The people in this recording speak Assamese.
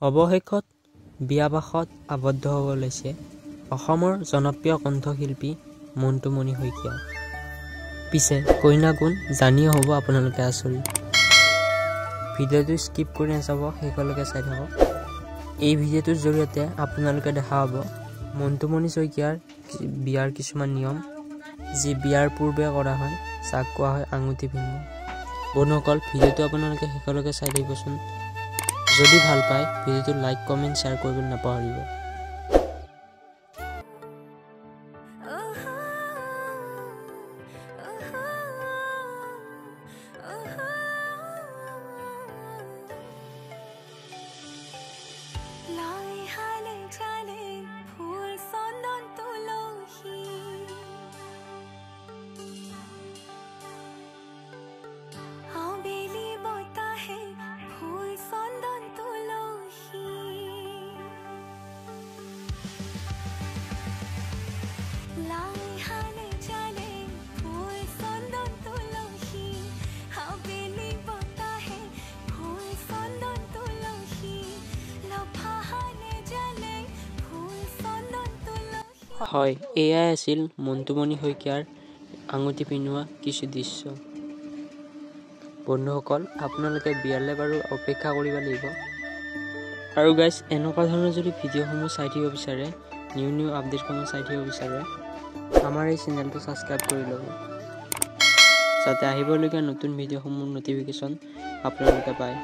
অৱশেষত বিয়াবাসত আবদ্ধ হ'ব লৈছে অসমৰ জনপ্ৰিয় কণ্ঠশিল্পী মন্টুমণি শইকীয়া। পিছে কইনা কোন জানিও হ'ব আপোনালোকে আচৰিত। ভিডিঅ'টো স্কিপ কৰি নাচাব, শেষলৈকে চাই থাকক। এই ভিডিঅ'টোৰ জৰিয়তে আপোনালোকে দেখা পাব মন্টুমণি শইকীয়াৰ বিয়াৰ কিছুমান নিয়ম, যি বিয়াৰ পূৰ্বে কৰা হয়, যাক কোৱা হয় আঙুঠি পিন্ধোৱা। বন্ধুসকল, ভিডিঅ'টো আপোনালোকে শেষলৈকে চাই থাকিবচোন। যদি ভাল পায় ভিডিঅ'টো লাইক, কমেণ্ট, শ্বেয়াৰ কৰিবলৈ নাপাহৰিব। হয়, এয়াই আছিল মন্টুমণি শইকীয়াৰ আঙুঠি পিন্ধোৱা কিছু দৃশ্য। বন্ধুসকল, আপোনালোকে বিয়ালৈ বাৰু অপেক্ষা কৰিব লাগিব। আৰু গাইজ, এনেকুৱা ধৰণৰ যদি ভিডিঅ'সমূহ চাই থাকিব বিচাৰে, নিউ আপডেটসমূহ চাই থাকিব বিচাৰে, আমাৰ এই চেনেলটো ছাবস্ক্ৰাইব কৰি ল'ব, যাতে আহিবলগীয়া নতুন ভিডিঅ'সমূহৰ ন'টিফিকেশ্যন আপোনালোকে পায়।